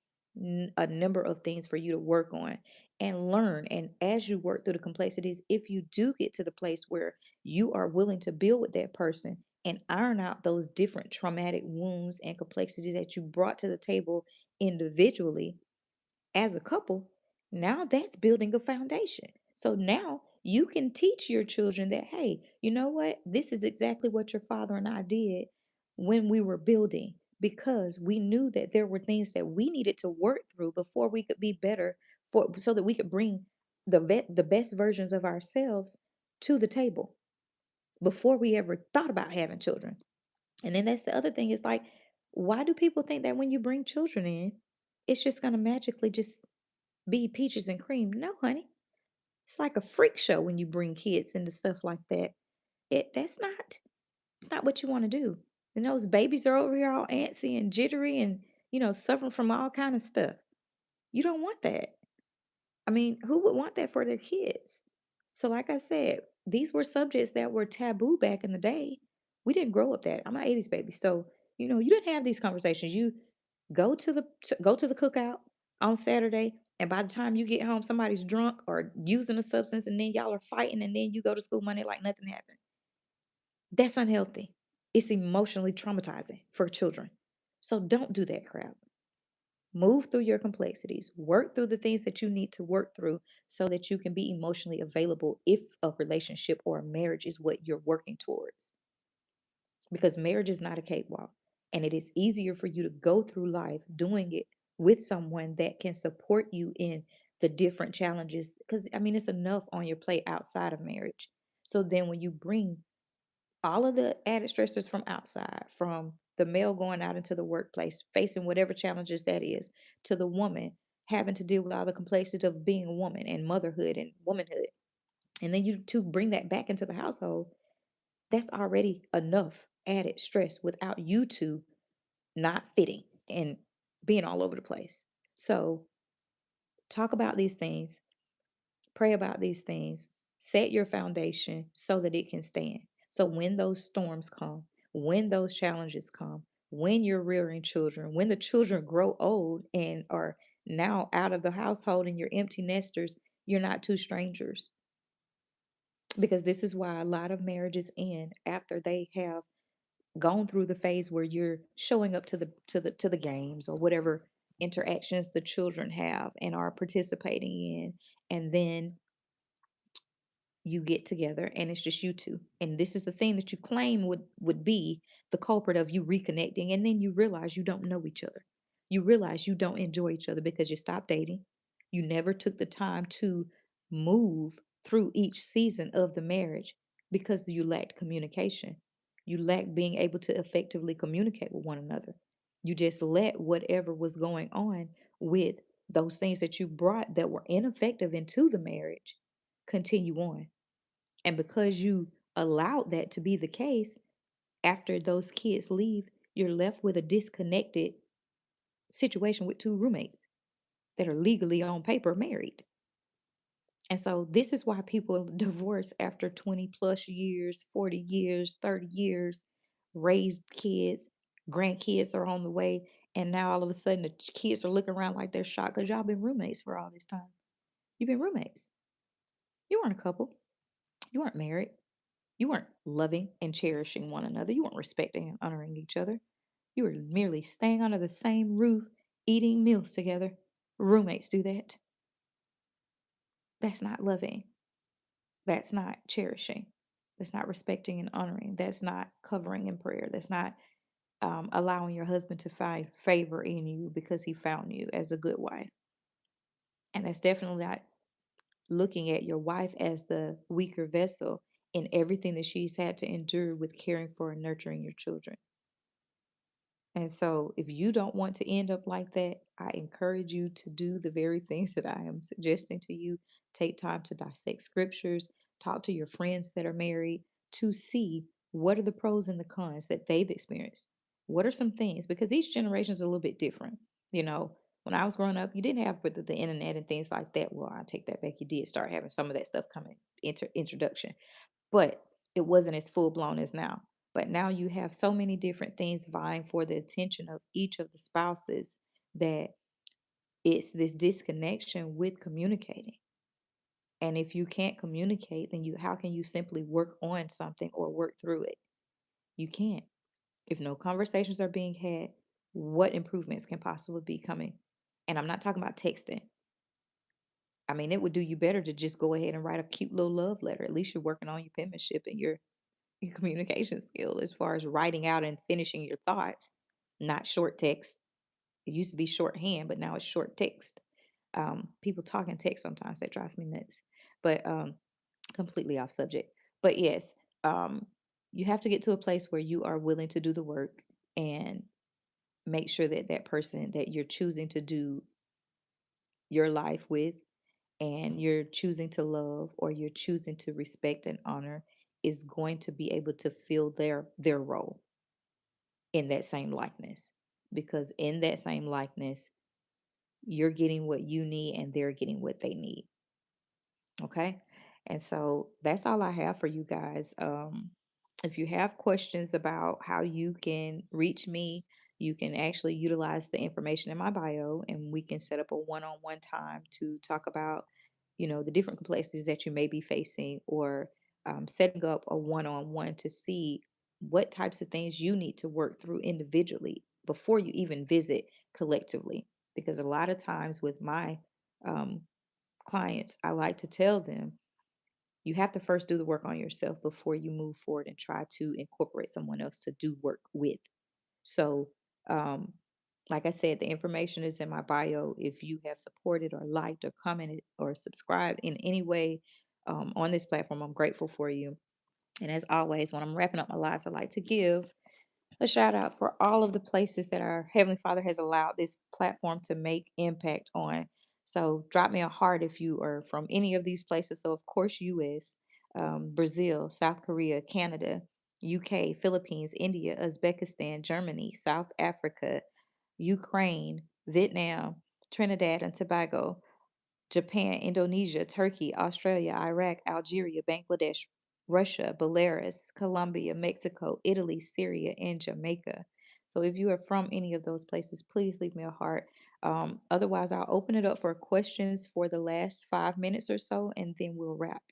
a number of things for you to work on and learn. And as you work through the complexities, if you do get to the place where you are willing to build with that person and iron out those different traumatic wounds and complexities that you brought to the table individually, as a couple, now that's building a foundation. So now you can teach your children that, hey, you know what? This is exactly what your father and I did when we were building, because we knew that there were things that we needed to work through before we could be better, for so that we could bring the best versions of ourselves to the table before we ever thought about having children. And then that's the other thing, is like, why do people think that when you bring children in, it's just going to magically just be peaches and cream? No, honey. It's like a freak show when you bring kids into stuff like that. That's not, it's not what you want to do. And those babies are over here all antsy and jittery and, suffering from all kind of stuff. You don't want that. I mean, who would want that for their kids? So, like I said, these were subjects that were taboo back in the day. We didn't grow up that. I'm an 80s baby. So, you didn't have these conversations. You go to the cookout on Saturday, and by the time you get home, somebody's drunk or using a substance, and then y'all are fighting, and then you go to school Monday like nothing happened. That's unhealthy. It's emotionally traumatizing for children. So don't do that crap. Move through your complexities, work through the things that you need to work through so that you can be emotionally available if a relationship or a marriage is what you're working towards. Because marriage is not a cakewalk, and it is easier for you to go through life doing it with someone that can support you in the different challenges. Because, I mean, it's enough on your plate outside of marriage. So then when you bring all of the added stressors from outside, from the male going out into the workplace, facing whatever challenges that is, to the woman having to deal with all the complexities of being a woman and motherhood and womanhood. And then you two bring that back into the household, that's already enough added stress without you two not fitting and being all over the place. So talk about these things, pray about these things, set your foundation so that it can stand. So when those storms come, when those challenges come, when you're rearing children, when the children grow old and are now out of the household and you're empty nesters, you're not two strangers. Because this is why a lot of marriages end after they have gone through the phase where you're showing up to the games or whatever interactions the children have and are participating in, and then you get together and it's just you two, and this is the thing that you claim would be the culprit of you reconnecting, and then you realize you don't know each other. You realize you don't enjoy each other because you stopped dating. You never took the time to move through each season of the marriage because you lacked communication. You lacked being able to effectively communicate with one another. You just let whatever was going on with those things that you brought that were ineffective into the marriage continue on. And because you allowed that to be the case, after those kids leave, you're left with a disconnected situation with two roommates that are legally on paper married. And so this is why people divorce after 20 plus years, 40 years, 30 years, raised kids, grandkids are on the way. And now all of a sudden the kids are looking around like they're shocked because y'all been roommates for all this time. You've been roommates. You weren't a couple. You weren't married. You weren't loving and cherishing one another. You weren't respecting and honoring each other. You were merely staying under the same roof, eating meals together. Roommates do that. That's not loving. That's not cherishing. That's not respecting and honoring. That's not covering in prayer. That's not allowing your husband to find favor in you because he found you as a good wife. And that's definitely not looking at your wife as the weaker vessel in everything that she's had to endure with caring for and nurturing your children. And so, if you don't want to end up like that, I encourage you to do the very things that I am suggesting to you. Take time to dissect scriptures, talk to your friends that are married to see what are the pros and the cons that they've experienced. What are some things? Because each generation is a little bit different. You know, when I was growing up, you didn't have with the internet and things like that. Well, I take that back. You did start having some of that stuff coming introduction, but it wasn't as full blown as now. But now you have so many different things vying for the attention of each of the spouses that it's this disconnection with communicating. And if you can't communicate, then you how can you simply work on something or work through it? You can't. If no conversations are being had, what improvements can possibly be coming? And I'm not talking about texting. I mean, it would do you better to just go ahead and write a cute little love letter. At least you're working on your penmanship and your communication skill as far as writing out and finishing your thoughts, not short text. It used to be shorthand, but now it's short text. People talk in text sometimes that drives me nuts. But completely off subject. But yes, um, you have to get to a place where you are willing to do the work and make sure that that person that you're choosing to do your life with and you're choosing to love or you're choosing to respect and honor is going to be able to fill their role in that same likeness, because in that same likeness you're getting what you need and they're getting what they need. Okay. And so that's all I have for you guys. If you have questions about how you can reach me, you can actually utilize the information in my bio and we can set up a one-on-one time to talk about, the different complexities that you may be facing, or setting up a one-on-one to see what types of things you need to work through individually before you even visit collectively. Because a lot of times with my um, clients, I like to tell them you have to first do the work on yourself before you move forward and try to incorporate someone else to do work with. So, um, like I said, the information is in my bio. If you have supported or liked or commented or subscribed in any way on this platform, I'm grateful for you. And as always, when I'm wrapping up my lives, I like to give a shout out for all of the places that our Heavenly Father has allowed this platform to make impact on. So drop me a heart if you are from any of these places. So of course, US, Brazil, South Korea, Canada, UK, Philippines, India, Uzbekistan, Germany, South Africa, Ukraine, Vietnam, Trinidad and Tobago, Japan, Indonesia, Turkey, Australia, Iraq, Algeria, Bangladesh, Russia, Belarus, Colombia, Mexico, Italy, Syria, and Jamaica. So if you are from any of those places, please leave me a heart. Otherwise, I'll open it up for questions for the last 5 minutes or so, and then we'll wrap.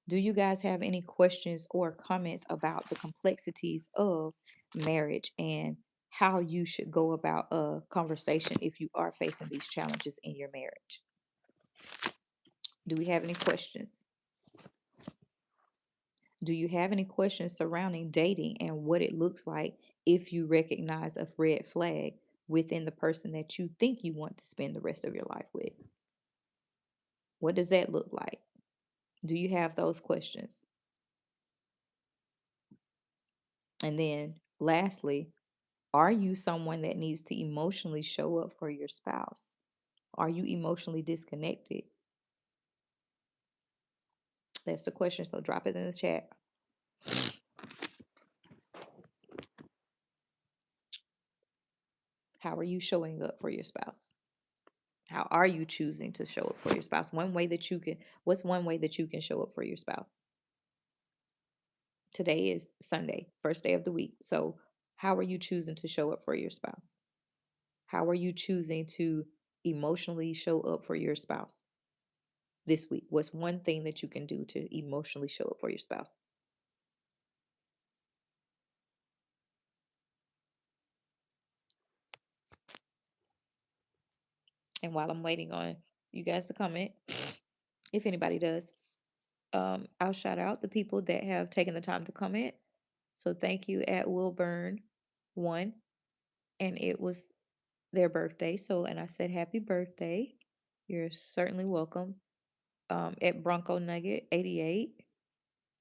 Do you guys have any questions or comments about the complexities of marriage and how you should go about a conversation if you are facing these challenges in your marriage? Do we have any questions? Do you have any questions surrounding dating and what it looks like if you recognize a red flag within the person that you think you want to spend the rest of your life with? What does that look like? Do you have those questions? And then, lastly, are you someone that needs to emotionally show up for your spouse? Are you emotionally disconnected? That's the question. So drop it in the chat. How are you showing up for your spouse? How are you choosing to show up for your spouse? What's one way that you can show up for your spouse? Today is Sunday, first day of the week. So, how are you choosing to show up for your spouse? How are you choosing to emotionally show up for your spouse this week? What's one thing that you can do to emotionally show up for your spouse? And while I'm waiting on you guys to comment, if anybody does, I'll shout out the people that have taken the time to comment. So thank you at Wilburn one, and it was their birthday. So, and I said happy birthday. You're certainly welcome. At Bronco Nugget 88,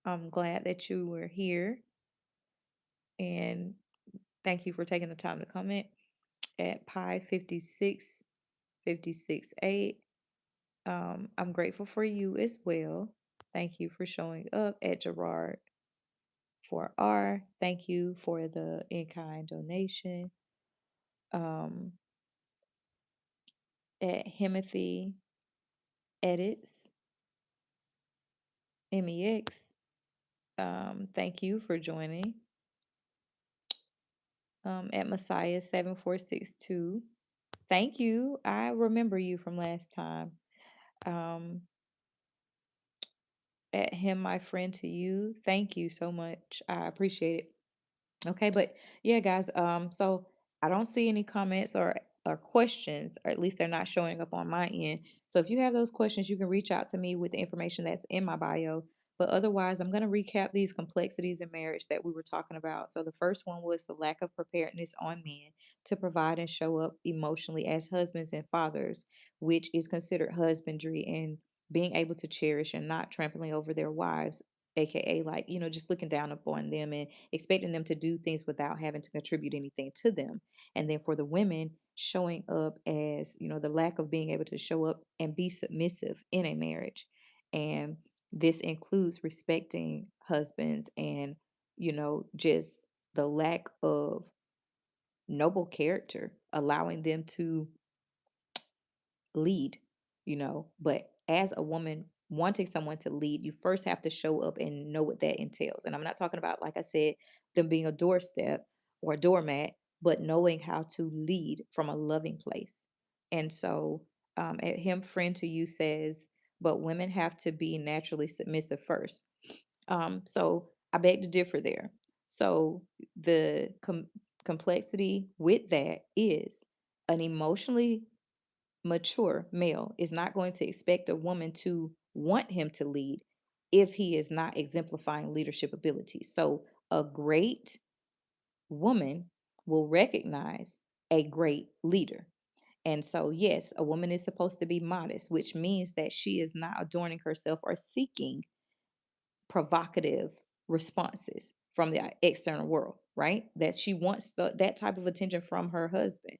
I'm glad that you were here, and thank you for taking the time to comment. At Pi 56 56 8, I'm grateful for you as well. Thank you for showing up. At Gerard For R, thank you for the in-kind donation. Um, at Himothy Edits, MEX, thank you for joining. At Messiah 7462, thank you. I remember you from last time. Um, at him, my friend to you, thank you so much. I appreciate it. Okay, but yeah, guys, so I don't see any comments or questions, or at least they're not showing up on my end. So if you have those questions, you can reach out to me with the information that's in my bio. But otherwise, I'm going to recap these complexities in marriage that we were talking about. So the first one was the lack of preparedness on men to provide and show up emotionally as husbands and fathers, which is considered husbandry, and being able to cherish and not trampling over their wives, aka like, just looking down upon them and expecting them to do things without having to contribute anything to them. And then for the women, showing up as, the lack of being able to show up and be submissive in a marriage. And this includes respecting husbands and, just the lack of noble character, allowing them to lead, but as a woman wanting someone to lead, you first have to show up and know what that entails. And I'm not talking about, like I said, them being a doorstep or a doormat, but knowing how to lead from a loving place. And so, at him, friend to you says, but women have to be naturally submissive first. So I beg to differ there. So the complexity with that is an emotionally mature male is not going to expect a woman to want him to lead if he is not exemplifying leadership abilities. So a great woman will recognize a great leader. And so, yes, a woman is supposed to be modest, which means that she is not adorning herself or seeking provocative responses from the external world, right? That she wants that type of attention from her husband.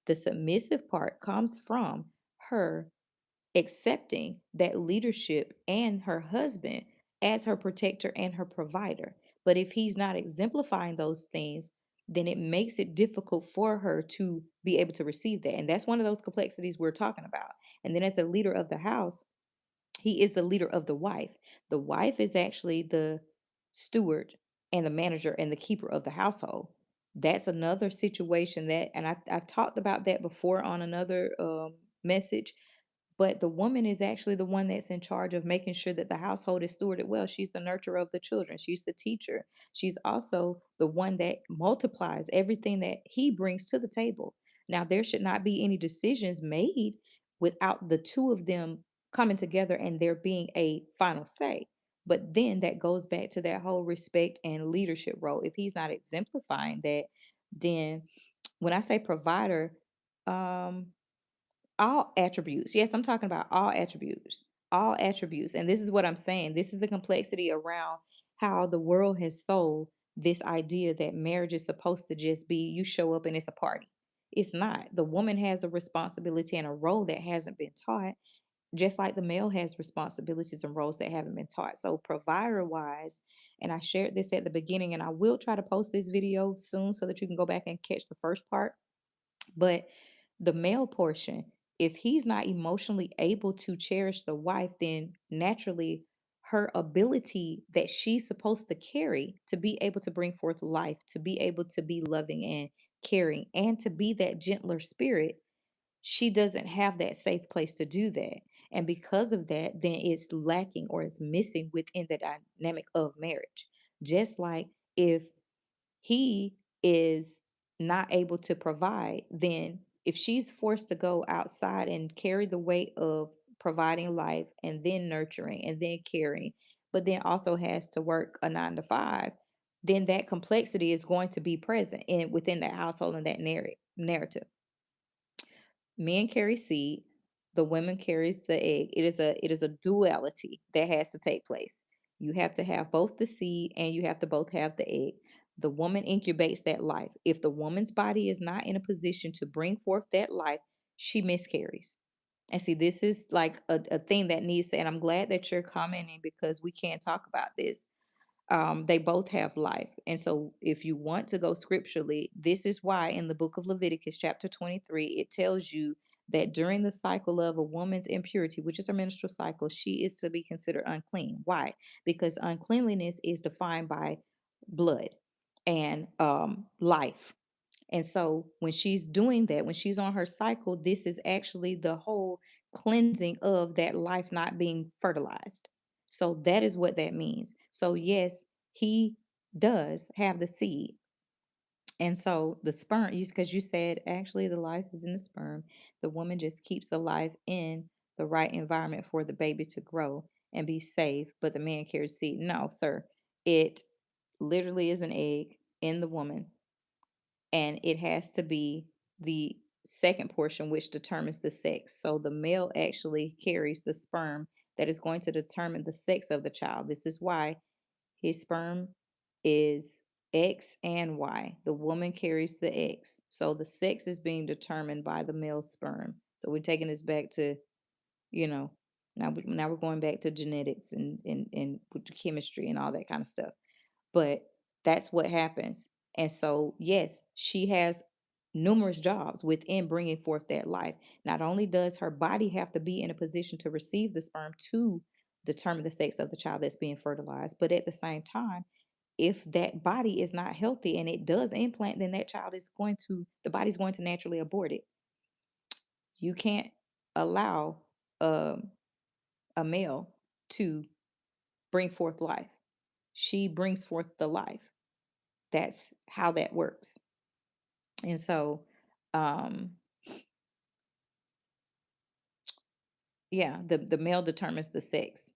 The submissive part comes from her accepting that leadership and her husband as her protector and her provider. But if he's not exemplifying those things, then it makes it difficult for her to be able to receive that. And that's one of those complexities we're talking about. And then as a leader of the house, he is the leader of the wife. The wife is actually the steward and the manager and the keeper of the household. That's another situation that, and I've talked about that before on another message, but the woman is actually the one that's in charge of making sure that the household is stewarded well. She's the nurturer of the children. She's the teacher. She's also the one that multiplies everything that he brings to the table. Now, there should not be any decisions made without the two of them coming together and there being a final say. But then that goes back to that whole respect and leadership role. If he's not exemplifying that, then when I say provider, um, all attributes. Yes, I'm talking about all attributes. All attributes. And this is what I'm saying. This is the complexity around how the world has sold this idea that marriage is supposed to just be you show up and it's a party. It's not. The woman has a responsibility and a role that hasn't been taught, just like the male has responsibilities and roles that haven't been taught. So, provider wise, and I shared this at the beginning, and I will try to post this video soon so that you can go back and catch the first part. But the male portion, if he's not emotionally able to cherish the wife, then naturally her ability that she's supposed to carry to be able to bring forth life, to be able to be loving and caring, and to be that gentler spirit, she doesn't have that safe place to do that. And because of that, then it's lacking or it's missing within the dynamic of marriage. Just like if he is not able to provide, then if she's forced to go outside and carry the weight of providing life and then nurturing and then caring, but then also has to work a 9 to 5, then that complexity is going to be present in within that household and that narrative. Men carry seed, the women carries the egg. It is a duality that has to take place. You have to have both the seed and you have to both have the egg. The woman incubates that life. If the woman's body is not in a position to bring forth that life, she miscarries. And see, this is like a thing that needs to, and I'm glad that you're commenting because we can talk about this. They both have life. And so, if you want to go scripturally, this is why in the book of Leviticus, chapter 23, it tells you that during the cycle of a woman's impurity, which is her menstrual cycle, she is to be considered unclean. Why? Because uncleanliness is defined by blood and life. And so when she's doing that, when she's on her cycle, this is actually the whole cleansing of that life not being fertilized. So that is what that means. So, yes, he does have the seed. And so the sperm, because you said actually the life is in the sperm, the woman just keeps the life in the right environment for the baby to grow and be safe, but the man carries seed. No, sir. It literally is an egg in the woman, and it has to be the second portion which determines the sex. So the male actually carries the sperm that is going to determine the sex of the child. This is why his sperm is X and Y. The woman carries the X. So the sex is being determined by the male sperm. So we're taking this back to, you know, now we're going back to genetics and with the chemistry and all that kind of stuff. But that's what happens. And so, yes, she has numerous jobs within bringing forth that life. Not only does her body have to be in a position to receive the sperm to determine the sex of the child that's being fertilized, but at the same time, if that body is not healthy and it does implant, then that child is going to, the body's going to naturally abort it. You can't allow um, a male to bring forth life. She brings forth the life. That's how that works. And so, um, yeah, the male determines the sex.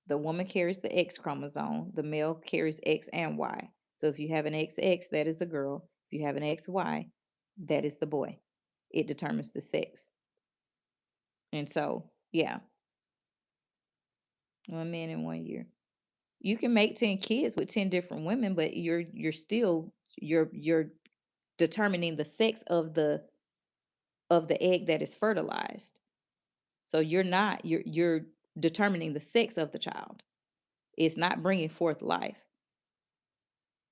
The woman carries the X chromosome. The male carries X and Y. So if you have an XX, that is the girl. If you have an XY, that is the boy. It determines the sex. And so, yeah, 1 man in 1 year. You can make 10 kids with 10 different women, but you're still you're determining the sex of the egg that is fertilized. So you're determining the sex of the child. It's not bringing forth life.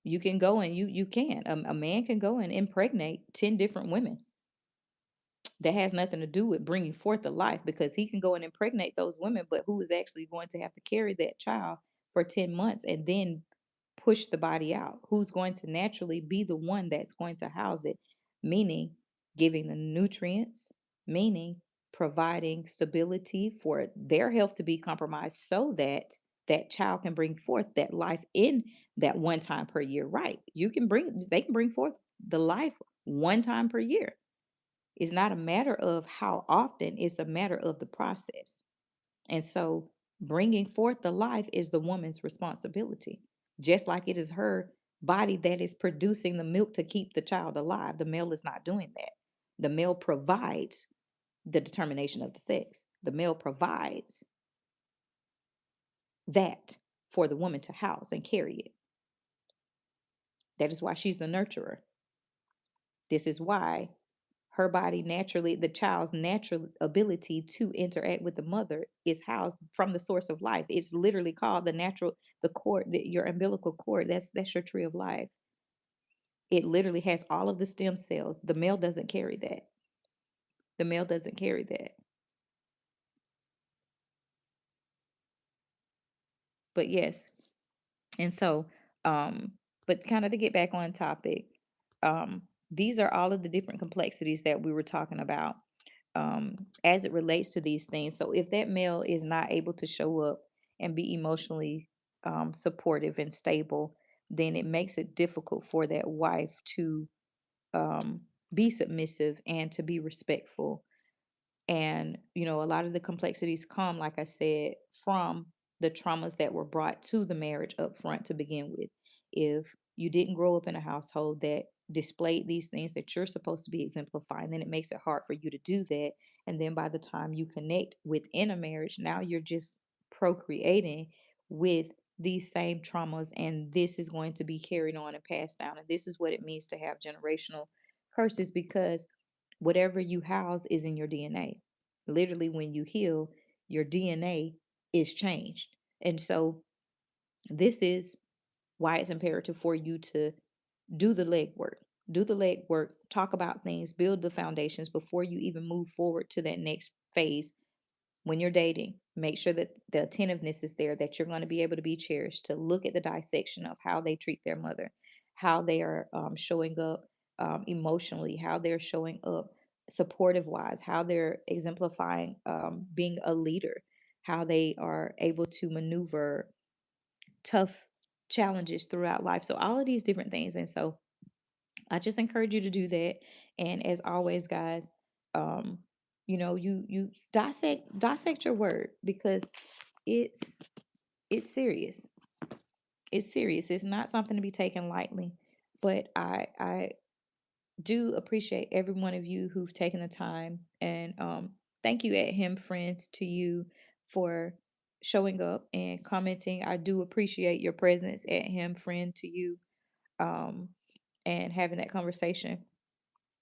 You can go and you can. A man can go and impregnate 10 different women. That has nothing to do with bringing forth the life, because he can go and impregnate those women, but who is actually going to have to carry that child for 10 months and then push the body out? Who's going to naturally be the one that's going to house it? Meaning giving the nutrients, meaning providing stability for their health to be compromised so that that child can bring forth that life in that one time per year. Right. They can bring forth the life one time per year. It's not a matter of how often, it's a matter of the process. And so bringing forth the life is the woman's responsibility, just like it is her body that is producing the milk to keep the child alive. The male is not doing that. The male provides the determination of the sex, the male provides that for the woman to house and carry it. That is why she's the nurturer. This is why her body naturally, the child's natural ability to interact with the mother is housed from the source of life. It's literally called the natural, the cord, your umbilical cord. That's your tree of life. It literally has all of the stem cells. The male doesn't carry that. The male doesn't carry that. But yes, and so, um, but kind of to get back on topic, these are all of the different complexities that we were talking about as it relates to these things. So if that male is not able to show up and be emotionally supportive and stable, then it makes it difficult for that wife to um, be submissive and to be respectful. And, a lot of the complexities come, like I said, from the traumas that were brought to the marriage up front to begin with. If you didn't grow up in a household that displayed these things that you're supposed to be exemplifying, then it makes it hard for you to do that. And then by the time you connect within a marriage, now you're just procreating with these same traumas, and this is going to be carried on and passed down. And this is what it means to have generational curses, because whatever you house is in your DNA. Literally, when you heal, your DNA is changed. And so This is why it's imperative for you to do the legwork. Do the legwork, talk about things, build the foundations before you even move forward to that next phase. When you're dating, make sure that the attentiveness is there, that you're going to be able to be cherished, to look at the dissection of how they treat their mother, how they are showing up emotionally, how they're showing up supportive wise, how they're exemplifying being a leader, how they are able to maneuver tough challenges throughout life. So, all of these different things. And so, I just encourage you to do that. And as always, guys, um, you dissect your word because it's it's serious. It's serious. It's not something to be taken lightly. But I do appreciate every one of you who've taken the time, and thank you at him friends to you for showing up and commenting. I do appreciate your presence at him friend to you, um, and having that conversation.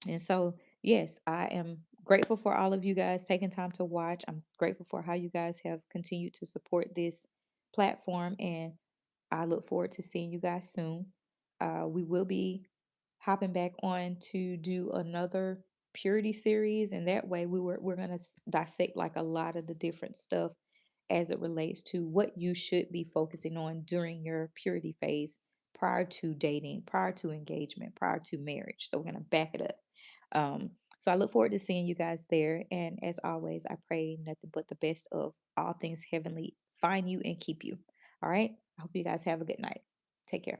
And so, yes, I am grateful for all of you guys taking time to watch. I'm grateful for how you guys have continued to support this platform, and I look forward to seeing you guys soon. We will be hopping back on to do another purity series, and that way we're gonna dissect like a lot of the different stuff as it relates to what you should be focusing on during your purity phase, prior to dating, prior to engagement, prior to marriage. So we're gonna back it up. So I look forward to seeing you guys there. And as always, I pray nothing but the best of all things heavenly find you and keep you. All right. I hope you guys have a good night. Take care.